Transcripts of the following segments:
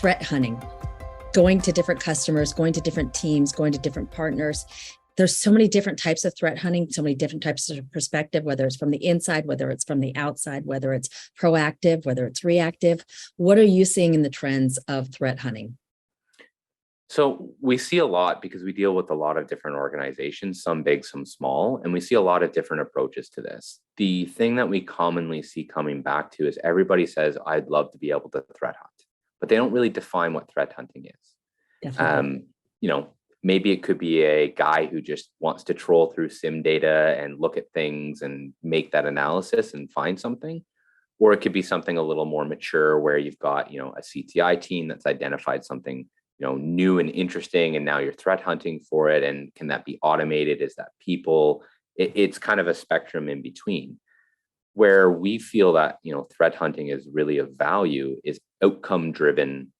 threat hunting, going to different customers, going to different teams, going to different partners. There's so many different types of threat hunting, so many different types of perspective, whether it's from the inside, whether it's from the outside, whether it's proactive, whether it's reactive. What are you seeing in the trends of threat hunting? So we see a lot because we deal with a lot of different organizations, some big, some small, and we see a lot of different approaches to this. The thing that we commonly see coming back to is everybody says, I'd love to be able to threat hunt, but they don't really define what threat hunting is. Definitely. Maybe it could be a guy who just wants to troll through SIM data and look at things and make that analysis and find something. Or it could be something a little more mature where you've got, a CTI team that's identified something, new and interesting, and now you're threat hunting for it. And can that be automated? Is that people? It's kind of a spectrum in between. Where we feel that, threat hunting is really of value is outcome-driven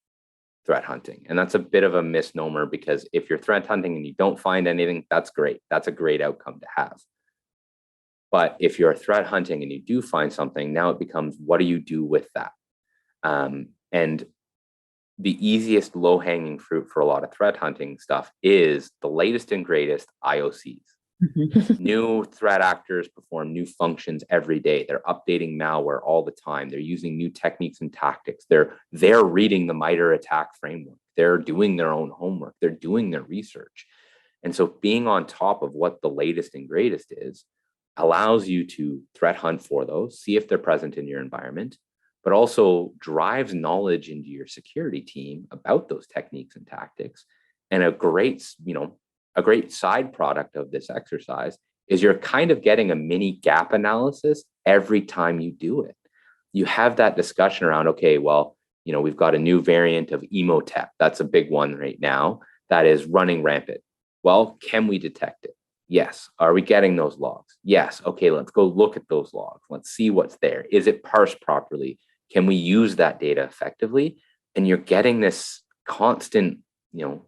threat hunting. And that's a bit of a misnomer because if you're threat hunting and you don't find anything, that's great. That's a great outcome to have. But if you're threat hunting and you do find something, now it becomes, what do you do with that? And the easiest low-hanging fruit for a lot of threat hunting stuff is the latest and greatest IOCs. New threat actors perform new functions every day. They're updating malware all the time. They're using new techniques and tactics. They're reading the MITRE attack framework. They're doing their own homework. They're doing their research. And so being on top of what the latest and greatest is allows you to threat hunt for those, see if they're present in your environment, but also drives knowledge into your security team about those techniques and tactics. And a great side product of this exercise is you're kind of getting a mini gap analysis every time you do it. You have that discussion around, okay, well, we've got a new variant of Emotep. That's a big one right now that is running rampant. Well, can we detect it? Yes. Are we getting those logs? Yes. Okay, let's go look at those logs. Let's see what's there. Is it parsed properly? Can we use that data effectively? And you're getting this constant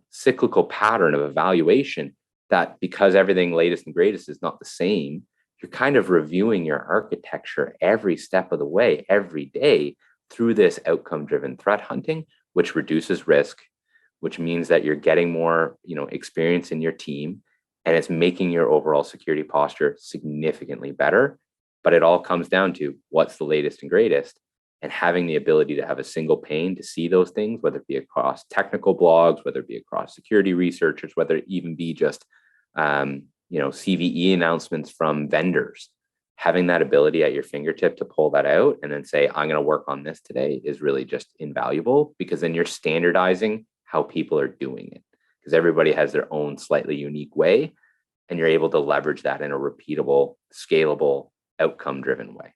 cyclical pattern of evaluation that because everything latest and greatest is not the same, you're kind of reviewing your architecture every step of the way, every day through this outcome-driven threat hunting, which reduces risk, which means that you're getting more, experience in your team, and it's making your overall security posture significantly better. But it all comes down to what's the latest and greatest. And having the ability to have a single pane to see those things, whether it be across technical blogs, whether it be across security researchers, whether it even be just, CVE announcements from vendors, having that ability at your fingertip to pull that out and then say, I'm going to work on this today is really just invaluable because then you're standardizing how people are doing it because everybody has their own slightly unique way and you're able to leverage that in a repeatable, scalable, outcome-driven way.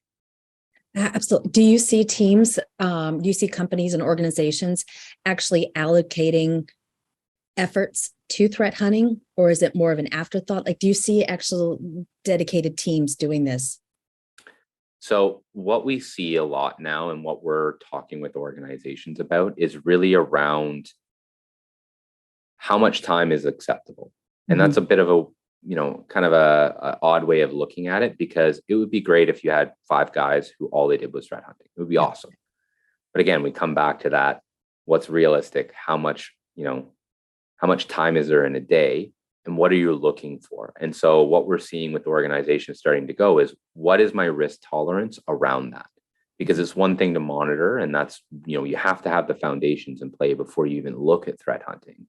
Absolutely. Do you see teams, do you see companies and organizations actually allocating efforts to threat hunting, or is it more of an afterthought? Like, do you see actual dedicated teams doing this? So what we see a lot now and what we're talking with organizations about is really around how much time is acceptable. And that's a bit of a kind of a odd way of looking at it because it would be great if you had 5 guys who all they did was threat hunting. It would be awesome. But again, we come back to that. What's realistic? How much time is there in a day? And what are you looking for? And so what we're seeing with organizations starting to go is what is my risk tolerance around that? Because it's one thing to monitor, and that's, you have to have the foundations in play before you even look at threat hunting.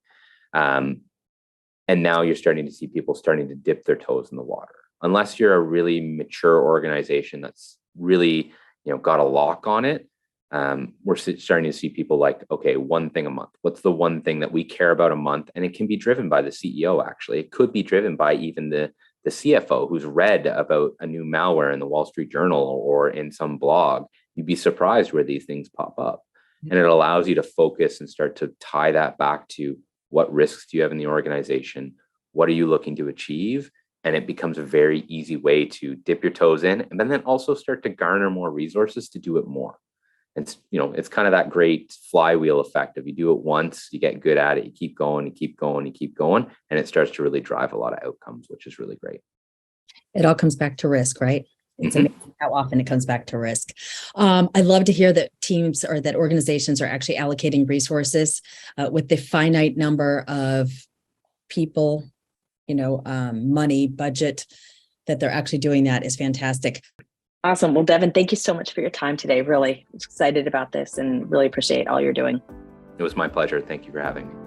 And now you're starting to see people starting to dip their toes in the water. Unless you're a really mature organization that's really, got a lock on it, we're starting to see people like, okay, one thing a month. What's the one thing that we care about a month? And it can be driven by the CEO, actually. It could be driven by even the CFO who's read about a new malware in the Wall Street Journal or in some blog. You'd be surprised where these things pop up. And it allows you to focus and start to tie that back to what risks do you have in the organization? What are you looking to achieve? And it becomes a very easy way to dip your toes in and then also start to garner more resources to do it more. And it's kind of that great flywheel effect of you do it once, you get good at it, you keep going, you keep going, you keep going, and it starts to really drive a lot of outcomes, which is really great. It all comes back to risk, right? It's amazing how often it comes back to risk. I love to hear that teams or that organizations are actually allocating resources with the finite number of people, money, budget, that they're actually doing that is fantastic. Awesome. Well, Devin, thank you so much for your time today. Really excited about this and really appreciate all you're doing. It was my pleasure. Thank you for having me.